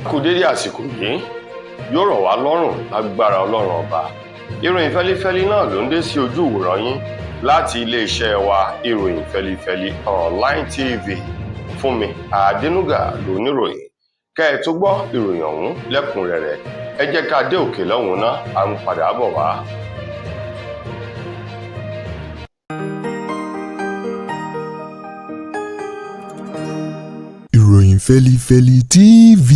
kú dédé àsìkò yìí yóò rọ̀ wá lọ́rùn lágbára ọlọ́run ọba. Ìròyìn fẹ́lífẹ́lí náà ló ń dé sí ojú ìwòran yín láti iléeṣẹ́ wa ìròyìn fẹ́lífẹ́lí online tv. Fúnmi Adénúgà lóníròyìn. Kẹ́ ẹ tó gbọ́ ìròyìn ọ̀hún lẹ́kùnrẹ́rẹ́, ẹ jẹ́ ká dé òkè lọ́hùn náà, à ń padà bọ̀ wá. Ìròyìn fẹ́lífẹ́lí TV,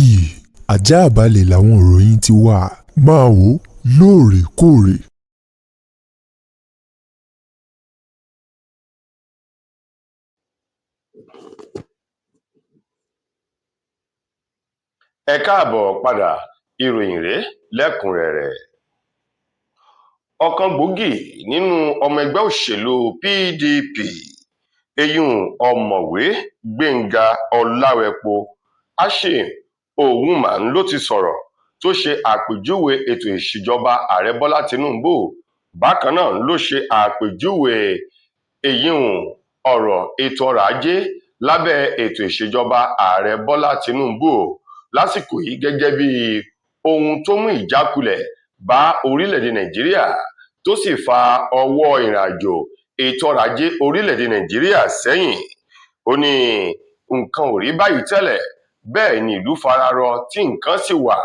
àjààbálẹ̀ làwọn ìròyìn ti wà, máa wò lóòrèkóòrè. Ẹ káàbọ̀ padà, ìròyìn rèé lẹ́kùnrẹ́rẹ́. Ọ̀kan gbòógì nínú ọmọ ẹgbẹ́ òṣèlú PDP, eyín ọ̀mọ̀wé Gbénga Ọláwẹpo Ashim Ogunman ló ti sọ̀rọ̀ tó ṣe àpèjúwe ètò ìṣèjọba ààrẹ Bọ́lá Tinubu. Bákan náà ló ṣe àpèjúwe ọ̀rọ̀ ètò ọrọ̀ ajé lábẹ́ ètò ìṣèjọba ààrẹ Bọ́lá Tinubu lásìkò yìí gẹ́gẹ́ bí ohun tó mú ìjákulẹ̀ bá orílẹ̀-èdè Nàìjíríà tó sì fa ọwọ́ ìrìnàjò ètò ọrọ̀ ajé orílẹ̀-èdè Nàìjíríà sẹ́yìn. Ó ní nǹkan ò rí báyìí tẹ́lẹ̀, bẹ́ẹ̀ ni ìlú fararọ tí nǹkan sì wà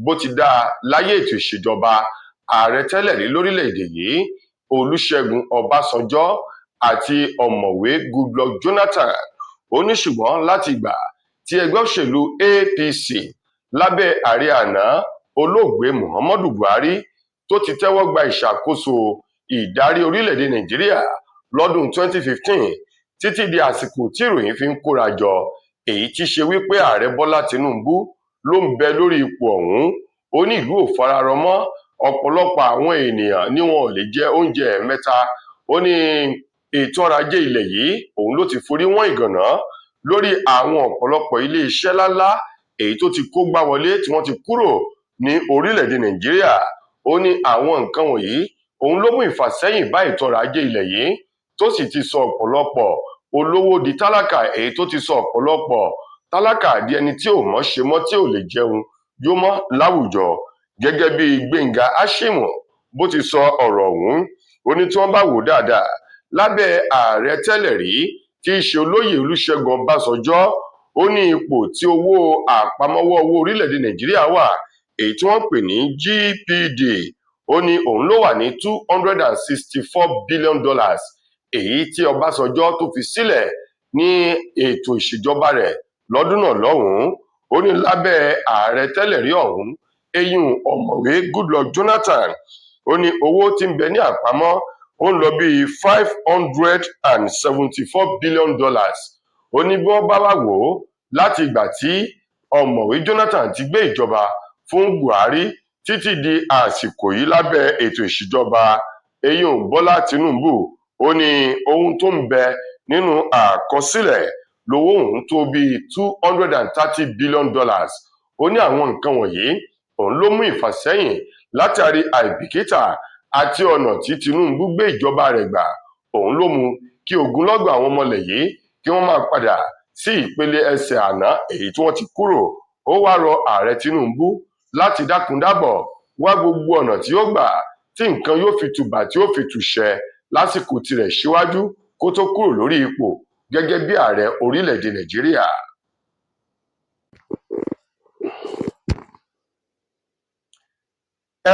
bó ti dáa láyé ètò ìṣèjọba ààrẹ tẹ́lẹ̀ rí lórílẹ̀-èdè yìí Olúṣẹ́gun Ọbásanjọ́ àti ọ̀mọ̀wé Goodluck Jonathan. Ó ní ṣùgbọ́n láti ìgbà tí ẹgbẹ́ òṣèlú APC lábẹ́ ààrẹ àná olóògbé Muhammadu Buhari tó ti tẹ́wọ́ gba ìṣàkóso ìdarí orílẹ̀-èdè Nàìjíríà lọ́dún 2015 títí di àsìkò tí ìròyìn fi ń kóra jọ, èyí tí ṣe wípé ààrẹ Bọ́lá Tinubu ló ń bẹ lórí ipò ọ̀hún. Ó ní ìlú ò fararọ mọ́, ọ̀pọ̀lọpọ̀ àwọn ènìyàn ni wọn ò lè jẹ oúnjẹ ẹ̀mẹ́ta. Ó ní ètò ọrọ̀ ajé ilẹ̀ yìí òun ló ti forí wọ́n ìgànná lórí àwọn ọ̀pọ̀lọpọ̀ ilé iṣẹ́ ńláńlá èyí tó ti kó gbá wọlé tí wọ́n ti kúrò ní orílẹ̀-èdè Nàìjíríà. Ó ní àwọn nǹkan wọ̀nyí òun ló mú ìfàsẹ́yìn bá ètò ọrọ̀ ajé ilẹ̀ yìí tó sì ti sọ ọ̀pọ̀lọpọ̀ olówó di tálákà, èyí tó ti sọ ọ̀pọ̀lọpọ̀ tálákà di ẹni tí ò mọ̀ ṣe mọ́, tí ò lè jẹun yó mọ́ láwùjọ. Gẹ́gẹ́ bí Gbénga Ashim bó ti sọ ọ̀rọ̀ ọ̀hún, ó ní tí wọ́n bá wò dáadáa lábẹ́ ààrẹ tẹ́lẹ̀ rí tí í ṣe olóyè Olúṣẹ́gun Ọbásanjọ́, ó ní ipò tí owó àpamọ́wọ́ owó orílẹ̀-èdè Nàìjíríà wà, èyí tí wọ́n pè ní GPD, ó ní òun ló wà ní $264 billion, èyí tí Ọbásanjọ́ tó fi sílẹ̀ ní ètò ìṣèjọba rẹ̀ lọ́dún náà lọ́hùn-ún. Ó ní lábẹ́ ààrẹ tẹ́lẹ̀ rí ọ̀hún, eyín ọ̀mọ̀wé Goodluck Jonathan, ó ní owó tí ń bẹ ní àpamọ́ ó ń lọ bíi $574 billion. Ó ní bí wọ́n bá wá wò ó láti ìgbà tí ọ̀mọ̀wé Jonathan ti gbé ìjọba fún Buhari títí di àsìkò yìí lábẹ́ ètò ìṣèjọba eyín Bọ́lá Tinubu, ó ní ohun tó ń bẹ nínú àkọsílẹ̀ lówó òun tó bíi $230 billion. Ó ní àwọn nǹkan wọ̀nyí òun ló mú ìfàsẹ́yìn látàrí àìbìkítà àti ọ̀nà tí Tinubu gbé ìjọba rẹ̀ gbà. Òun ló mú kí ogunlọ́gọ̀ àwọn ọmọlẹ̀ yìí kí wọ́n máa padà sí ìpele ẹsẹ̀ àná èyí tí wọ́n ti kúrò. Ó wá rọ ààrẹ Tinubu láti dákundábọ̀ wá gbogbo ọ̀nà tí ó gbà tí nǹkan yóò fi tùbà tí ó fi tùṣẹ lásìkò tirẹ̀ síwájú kó tó kúrò lórí ipò gẹ́gẹ́ bí ààrẹ orílẹ̀-èdè Nàìjíríà.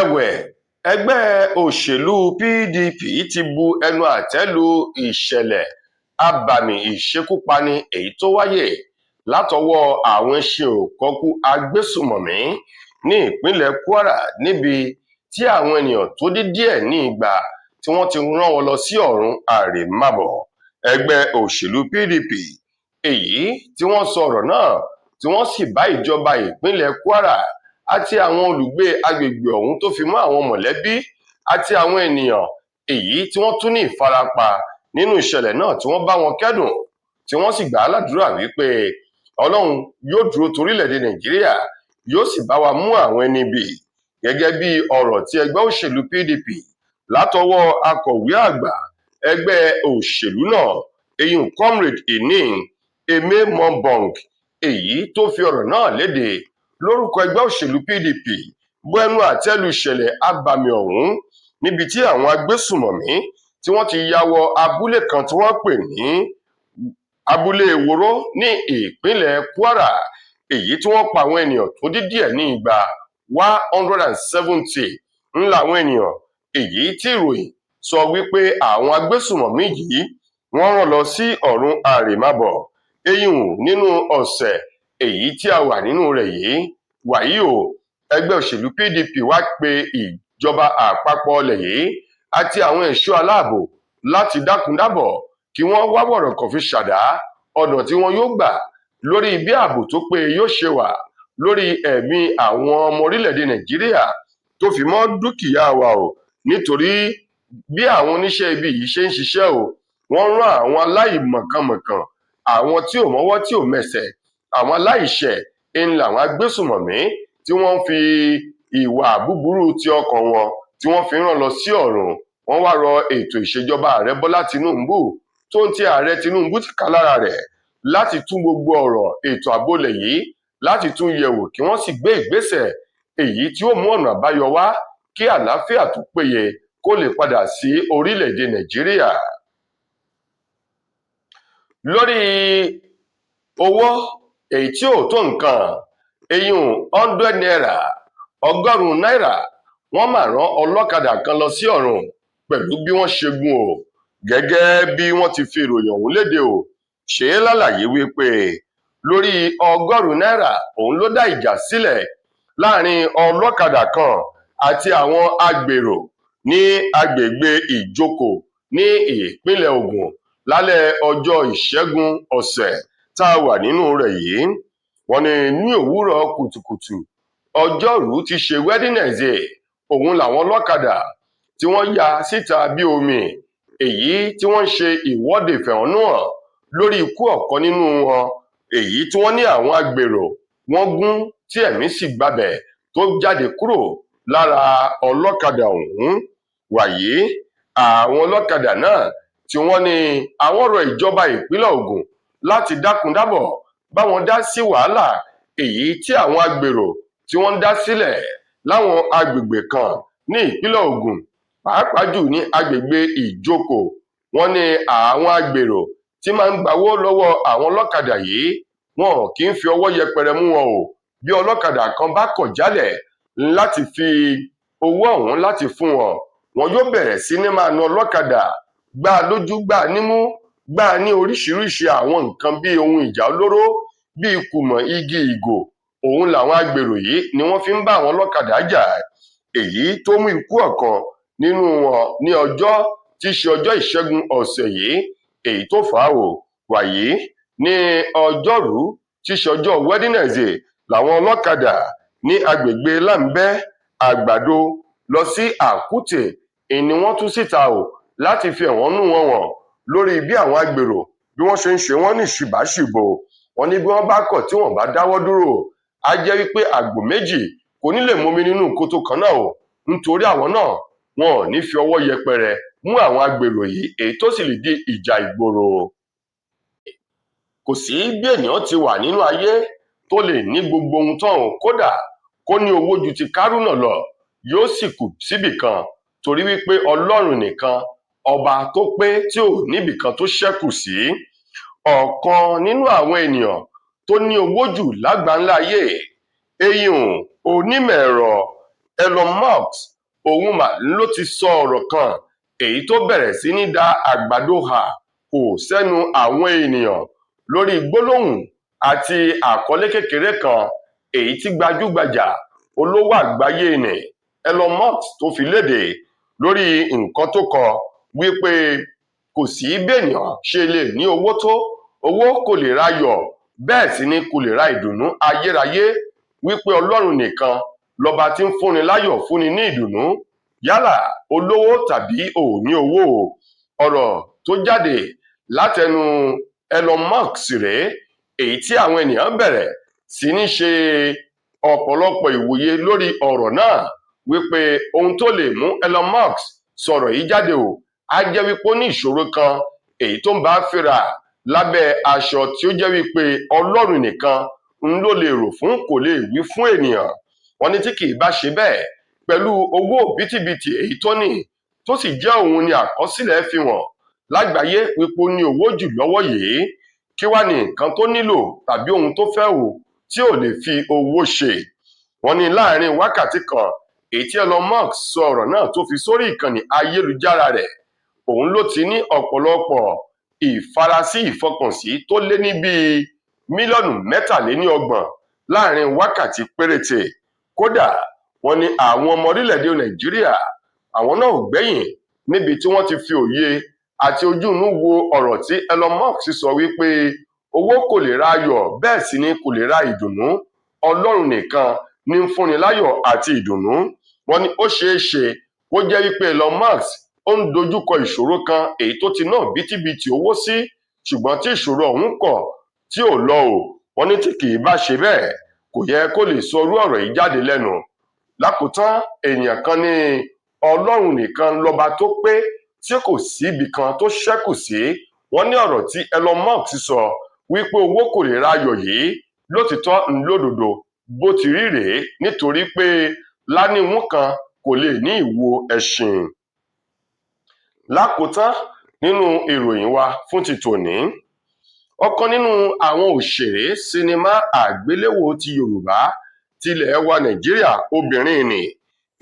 Ẹ̀wẹ̀, ẹgbẹ́ òṣèlú PDP ti bu ẹnu àtẹ́ lu ìṣẹ̀lẹ̀ abàmì ìṣekúpani èyí tó wáyé látọwọ́ àwọn ẹṣin òkọ́kú agbésùmọ̀mí ní ìpínlẹ̀ Kwara, níbi tí àwọn ènìyàn tó dín díẹ̀ ní 200 tí wọ́n ti rán wọn lọ sí ọ̀run àrèmábọ̀. Ẹgbẹ́ òṣèlú PDP èyí tí wọ́n sọ ọ̀rọ̀ náà tí wọ́n sì bá ìjọba ìpínlẹ̀ Kwara àti àwọn olùgbé agbègbè ọ̀hún tó fi mọ́ àwọn mọ̀lẹ́bí àti àwọn ènìyàn èyí tí wọ́n tún ní ìfarapa nínú ìṣẹ̀lẹ̀ náà tí wọ́n bá wọn kẹ́dùn, tí wọ́n sì gbà á ládùúrà wípé Ọlọ́run yóò dúró torílẹ̀-èdè Nàìjíríà, yóò sì bá wa mú àwọn ẹni bì. Gẹ́gẹ́ bí ọ̀rọ̀ tí ẹgbẹ́ òṣèlú PDP látọwọ́ akọ̀wé àgbà ẹgbẹ́ òṣèlú náà eyín Comrade Enin Ememombong èyí tó fi ọ̀rọ̀ náà léde, lórúkọ ẹgbẹ́ òṣèlú PDP bu ẹnu àtẹ́ lu ìṣẹ̀lẹ̀ abàmì ọ̀hún níbi tí àwọn agbésùmọ̀mí tí wọ́n ti ya wọ abúlé kan tí wọ́n pè ní abúlé Eworo ní ìpínlẹ̀ Kwara, èyí tí wọ́n pa àwọn ènìyàn tó dín díẹ̀ ní 170 ńlá àwọn ènìyàn, èyí tí ìròyìn sọ wípé àwọn agbésùmọ̀mí yìí wọ́n rán lọ sí ọ̀run àrèmábọ̀ eyín nínú ọ̀sẹ̀ èyí tí a wà nínú rẹ̀ yìí. Wàyí o, ẹgbẹ́ òṣèlú PDP wá pe ìjọba àpapọ̀ ilẹ̀ yìí àti àwọn ẹ̀ṣọ́ aláàbò láti dákundábọ̀ kí wọ́n wá wọ̀rọ̀kọ̀ fi ṣàdá ọ̀nà tí wọn yóò gbà lórí bí ààbò tó péye yóò ṣe wà lórí ẹ̀mí àwọn ọmọ orílẹ̀-èdè Nàìjíríà tó fi mọ́ dúkìá wa o, nítorí bí àwọn oníṣẹ́ ibi yìí ṣe ń ṣiṣẹ́ o, wọ́n rán àwọn aláìmọ̀kànmọ̀kàn, àwọn tí ò mọ́wọ́ tí ò mẹsẹ̀, àwọn aláìṣẹ̀ ń làwọn agbésùmọ̀mí tí wọ́n fi ìwà búburú ti ọkàn wọn tí wọ́n fi rán lọ sí ọ̀run. Wọ́n wá rọ ètò ìṣèjọba ààrẹ Bọ́lá Tinubu tó ń ti ààrẹ Tinubu ti kà lára rẹ̀ láti tún gbogbo ọ̀rọ̀ ètò ààbò ilẹ̀ yìí láti tún yẹ̀wò kí wọ́n sì gbé ìgbésẹ̀ èyí tí ó mú ọ̀nà àbáyọ wá kí àlàáfíà tó péye kó lè padà sí orílẹ̀-èdè Nàìjíríà. Lórí owó èyí tí ò tó nǹkan, eyín 100 naira, 100 náírà, wọ́n máa rán ọlọ́kadà kan lọ sí ọ̀run pẹ̀lú bí wọ́n ṣe gún o, gẹ́gẹ́ bí wọ́n ti fi ìròyìn ọ̀hún léde o. Ṣe é lálàyé wípé lórí 100 náírà òun ló dá ìjà sílẹ̀ láàrin ọlọ́kadà kan àti àwọn agbèrò ní agbègbè Ìjókòó ní ìpínlẹ̀ Ògùn lálẹ́ ọjọ́ Ìṣẹ́gun ọ̀sẹ̀ tá a wà nínú rẹ̀ yìí. Wọ́n ní òwúrọ̀ kùtùkùtù ọjọ́rú ti ṣe Wednesday, òun làwọn ọlọ́kadà tí wọ́n ya síta bí omi, èyí tí wọ́n ń ṣe ìwọ́de ìfẹ̀hónúhàn lórí ikú ọ̀kan nínú wọn, èyí tí wọ́n ní àwọn agbèrò wọ́n gún tí ẹ̀mí sì gbabẹ̀ tó jáde kúrò lára ọlọ́kadà ọ̀hún. Wàyí àwọn ọlọ́kadà náà tí wọ́n ní àwọn rọ ìjọba ìpínlẹ̀ Ògùn láti dákundábọ̀ bá wọn dá sí wàhálà èyí tí àwọn agbèrò tí wọ́n ń dá sílẹ̀ láwọn agbègbè kan ní ìpínlẹ̀ Ògùn, pàápàá jù ní agbègbè Ìjókòó. Wọ́n ní àwọn agbèrò tí máa ń gbawó lọ́wọ́ àwọn ọlọ́kadà yìí, wọn kì í fi ọwọ́ yẹpẹrẹ mú wọn o. Bí ọlọ́kadà kan bá kọ̀ jálẹ̀ láti fi owó ọ̀hún láti fún wọn, wọn yóò bẹ̀rẹ̀ sí ní máa na ọlọ́kadà, gbá a lójú, gbá a nímú, gbá a ní oríṣiríṣi àwọn nǹkan bíi ohun ìjà olóró bíi kùmọ̀, igi, ìgò. Òun làwọn agbèrò yìí ni wọ́n fi ń bá àwọn ọlọ́kadà jà, èyí tó mú ikú ọ̀kan nínú wọn ní ọjọ́ tí í ṣe ọjọ́ Ìṣẹ́gun ọ̀sẹ̀ yìí, èyí tó fà á o. Wàyí ní ọjọ́rú tí í ṣe ọjọ́ Wednesday làwọn ọlọ́kadà ní agbègbè Láńbẹ́, Àgbàdo lọ sí Àkútè ni wọ́n tú síta o láti fi ẹ̀hónú wọn hàn lórí bí àwọn agbèrò bí wọ́n ṣe ń ṣe wọ́n ní ṣìbáṣìbò. Wọ́n ní bí wọ́n bá kọ̀ tí wọ́n bá dáwọ́ dúró, á jẹ́ wípé àgbò méjì kò ní lè momi nínú kòtò kan náà o, nítorí àwọn náà wọn ò ní fi ọwọ́ yẹpẹrẹ mú àwọn agbèrò yìí, èyí tó sì lè di ìjà ìgboro. Kò sí bí ènìyàn ti wà nínú ayé tó lè ní gbogbo ohun tán o, kódà kó ní owó ju ti Kárúnà lọ, yóò sì kù síbì kan, torí wípé Ọlọ́run nìkan ọba tó pé tí ò níbì kan tó ṣẹ́kù sí. Ọ̀kan nínú àwọn ènìyàn tó ní owó jù lágbàńlá ayé, eyín onímọ̀ ẹ̀rọ Elon Musk, òun mà ló ti sọ ọ̀rọ̀ kan èyí tó bẹ̀rẹ̀ sí ní da àgbàdo hà kò sẹ́nu àwọn ènìyàn lórí gbólóhùn àti àkọlé kékeré kan èyí tí gbajúgbajà olówó àgbáyé ni Elon Musk tó fi léde lórí nǹkan tó kọ wípé kò sí bí ènìyàn ṣe lè ní owó tó, owó kò lè ra ayọ̀, bẹ́ẹ̀ sì ni kò lè ra ìdùnnú ayérayé, wípé Ọlọ́run nìkan lọba tí ń fúnni láyọ̀, fúnni ní ìdùnnú, yálà olówó tàbí òní owó. Ọ̀rọ̀ tó jáde látẹnu Elon Musk rèé, èyí tí àwọn ènìyàn bẹ̀rẹ̀ sí ní ṣe ọ̀pọ̀lọpọ̀ ìwòye lórí ọ̀rọ̀ náà, wípé ohun tó lè mú Elon Musk sọ̀rọ̀ yìí jáde o, á jẹ́ wípé ó ní ìṣòro kan èyí tó ń bá fínra lábẹ́ aṣọ tí ó jẹ́ wípé Ọlọ́run nìkan ń ló lè rò fún kò lè wí fún ènìyàn. Wọ́n ní tí kì í bá ṣe bẹ́ẹ̀ pẹ̀lú owó bítíbitì èyí tó ní tó sì jẹ́ òun ni àkọsílẹ̀ fi hàn lágbàáyé wípé ó ní owó jù lọ́wọ́ yìí, kí wá ní nǹkan tó nílò tàbí ohun tó fẹ́ wò tí ò lè fi owó ṣe. Wọ́n ní láàrin wákàtí kan èyí tí Elon Musk sọ ọ̀rọ̀ náà tó fi sórí ìkànnì ayélujára rẹ̀, òun ló ti ní ọ̀pọ̀lọpọ̀ ìfarasí ìfọkànsí tó lé ní bíi mílíọ̀nù 23 láàrin wákàtí péréte. Kódà wọ́n ní àwọn ọmọ orílẹ̀-èdè Nàìjíríà àwọn náà ò gbẹ́yìn níbi tí wọ́n ti fi òye àti ojú inú wo ọ̀rọ̀ tí Elon Musk sọ wípé owó kò lè ra ayọ̀, bẹ́ẹ̀ sì ni kò lè ra ìdùnnú. Ọlọ́run nìkan ní ń fúnni láyọ̀ àti ìdùnnú. Wọ́n ní ó ṣeé ṣe kó jẹ́ wípé Elon Musk ó ń dojúkọ ìṣòro kan èyí tó ti ná bítíbitì owó sí, ṣùgbọ́n tí ìṣòro ọ̀hún kọ̀ tí ò lọ o. Wọ́n ní tí kì í bá ṣe bẹ́ẹ̀ kò yẹ kó lè sọ irú ọ̀rọ̀ yìí jáde lẹ́nu. Lákòótán ènìyàn kan ní Ọlọ́run nìkan lọ́ba tó pé tí kò sí ibì kan tó ṣẹ́kù sí. Wọ́n ní ọ̀rọ̀ tí Elon Musk sọ wípé owó kò lè ra ayọ̀ yìí lótìtọ́ ńlódodo bó ti rí rèé, nítorí pé láníwún kan kò lè ní ìwo ẹṣin. Lákòótán nínú ìròyìn wa fún ti tòní, ọ̀kan nínú àwọn òṣèré sinimá àgbéléwò ti Yorùbá tilẹ̀ wa Nàìjíríà, obìnrin ni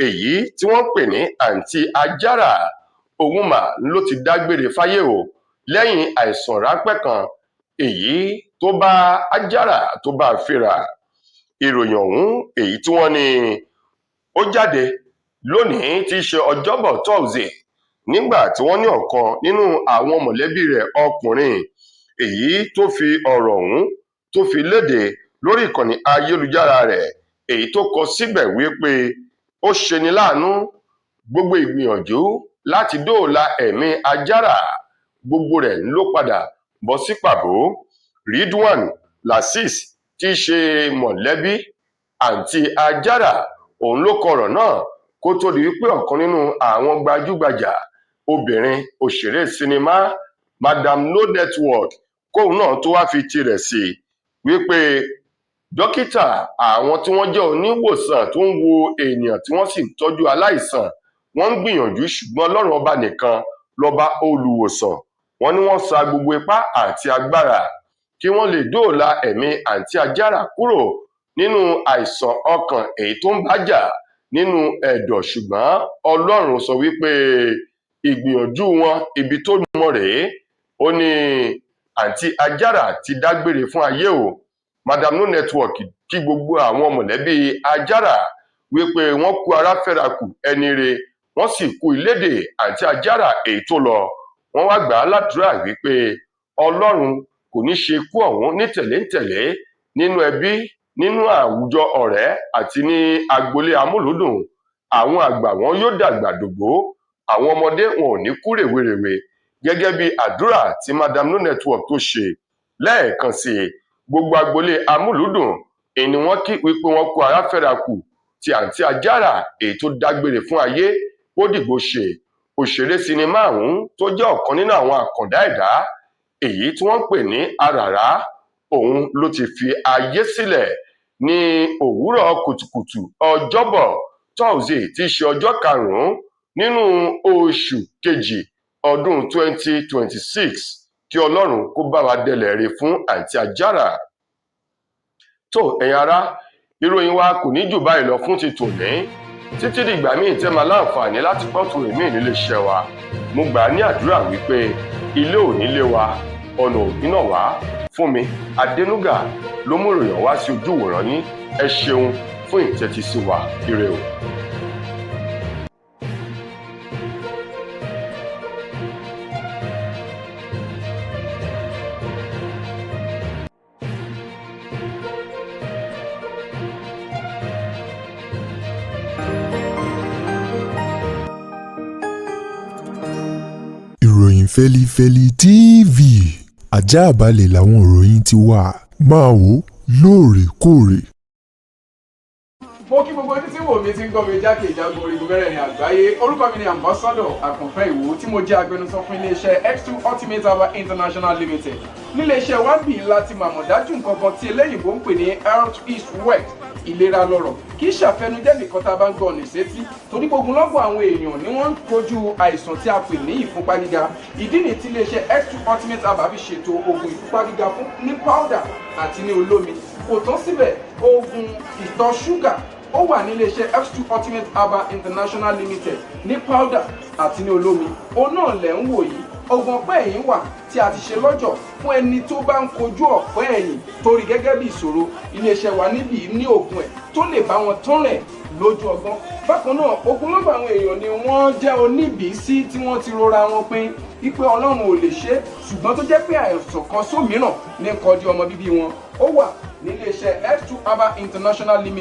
èyí tí wọ́n pè ní Àǹtí Ajára, òun mà ló ti dágbére fáyé o lẹ́yìn àìsàn ráńpẹ́ kan èyí tó bá Ajára tó bá fínra. Ìròyìn ọ̀hún èyí tí wọ́n ní ó jáde lónìí tí í ṣe ọjọ́bọ̀ Thursday, nígbà tí wọ́n ní ọ̀kan nínú àwọn mọ̀lẹ́bí rẹ̀ ọkùnrin èyí tó fi ọ̀rọ̀ ọ̀hún tó fi léde lórí ìkànnì ayélujára rẹ̀, èyí tó kọ síbẹ̀ wípé ó ṣeni láàánú gbogbo ìgbìyànjú láti dóòlà ẹ̀mí Ajára, gbogbo rẹ̀ ló padà bọ́ sí pàbó. Ridwan Lasisi tí í ṣe mọ̀lẹ́bí Àǹtí Ajára, òun ló kọ ọ̀rọ̀ náà kó tó di wípé ọ̀kan nínú àwọn gbajúgbajà obìnrin òṣèré sinimá Madam No Network kóun náà tó wá fi tirẹ̀ sí wípé dókítà àwọn tí wọ́n jẹ́ oníwòsàn tó ń wo ènìyàn tí wọ́n sì ń tọ́jú aláìsàn, wọ́n ń gbìyànjú ṣùgbọ́n Ọlọ́run ọba nìkan lọ́ba olùwòsàn. Wọ́n ní wọ́n sa gbogbo ipá àti agbára kí wọ́n lè dóòlà ẹ̀mí Àǹtí Ajára kúrò nínú àìsàn ọkàn èyí tó ń bájà nínú ẹ̀dọ̀, ṣùgbọ́n Ọlọ́run sọ wípé ìgbìyànjú wọn ibi tó mọ rèé. Ó ní Àǹtí Ajára ti dágbére fún ayé o. Madam No Network kí gbogbo àwọn mọ̀lẹ́bí Ajára wípé wọ́n kú ara fẹ́ra kù ẹni re, wọ́n sì kú ìlédè Àǹtí Ajára èyí tó lọ. Wọ́n wá gbà á ládùúrà wípé Ọlọ́run kò ní ṣe ikú ọ̀hún ní tẹ̀léńtẹ̀lé nínú ẹbí, nínú àwùjọ ọ̀rẹ́ àti ní agboolé amúlùúdùn. Àwọn àgbà wọn yóò dàgbà dògbó, àwọn ọmọdé wọn ò ní kú rèwerèwe, gẹ́gẹ́ bí àdúrà tí Madam No Network tó ṣe. Lẹ́ẹ̀kan sí gbogbo agboolé amúlùúdùn èyí ni wọ́n kí wípé wọ́n kú ara fẹ́ra kù ti Àǹtí Ajára èyí tó dágbére fún ayé ó dìgbò ṣe. Òṣèré sinimá ọ̀hún tó jẹ́ ọ̀kan nínú àwọn àkàndá ẹ̀dá èyí tí wọ́n ń pè ní Àràrá, òun ló ti fi ayé sílẹ̀ ní òwúrọ̀ kùtùkùtù ọjọ́bọ̀ Thursday tí í ṣe ọjọ́ 5 nínú oṣù kejì ọdún 2026. Kí Ọlọ́run kó bá wa dẹlẹ̀ rẹ̀ fún Àǹtí Ajára. Tó ẹ̀yin ará, ìròyìn wa kò ní jù báyìí lọ fún ti tòní. Títí dìgbà míì tẹ́ máa láǹfààní láti pọ́tù èmi nílé iṣẹ́ wa. Mo gbà á ní àdúrà wípé ilé ò ní lé wa, ọ̀nà ò ní nà wá. Fúnmi Adénúgà ló mú ìròyìn wá sí ojú ìwòran yín. Ẹ ṣeun fún ìtẹ́tísí wa. Ire o. Ìròyìn Fẹ́lifẹ́li TV, àjààbálẹ̀ làwọn ìròyìn ti wà, máa wò lóòrèkóòrè. Mo mo kí gbogbo ojú tí wò mí ti ń gbọ́ mi jákèjádò orígun mẹ́rẹ̀ẹ̀rin àgbáyé. Orúkọ mi ni Ambassador Àkànfẹ́ Ìwò tí mo jẹ́ agbẹnusọ fún iléeṣẹ́ X2 Ultimate Herbal International Limited. Níléeṣẹ́ wa bí láti màmọ̀ dájú nǹkan kan tí eléyìnbó ń pè ní health is wealth, ìlera lọ́rọ̀. Kì í ṣàfẹnujẹ́ nìkan tá a bá ń gbọ́ ní sétí, torí gbogbo lọ́gbọ̀n àwọn èèyàn ni wọ́n ń kojú àìsàn tí a pè ní ìfúnpá gíga. Ìdí nìyí tí iléeṣẹ́ X2 Ultimate Herbal fi ṣètò oògùn ìfúnpá gíga fún ní powder àti ní olómi. Kò tán síbẹ̀, oògùn ìtọ̀ ṣúgà ó wà ní iléeṣẹ́ X2 Ultimate Herbal International Limited ní powder àti ní olómi. Òun náà lẹ̀ ń wò yìí. Oògùn ọ̀pẹ́ ẹ̀yìn wà tí a ti ṣe lọ́jọ̀ fún ẹni tó bá ń kojú ọ̀pẹ́ ẹ̀yìn torí gẹ́gẹ́ bí ìṣòro. Iléeṣẹ́ wa níbí ní oògùn ẹ̀ tó lè bá wọn tán rẹ̀ lójú ọgbọ́n. Bákan náà, ogunlọ́gọ̀ àwọn èèyàn ni wọ́n jẹ́ oníbìísí tí wọ́n ti rora wọn pín wípé Ọlọ́run ò lè ṣe, ṣùgbọ́n tó jẹ́ pé àìsàn kan sómìíràn ní kọjú ọmọ bíbí wọn. Ó wà ní iléeṣẹ́ X2 Herbal International Limited.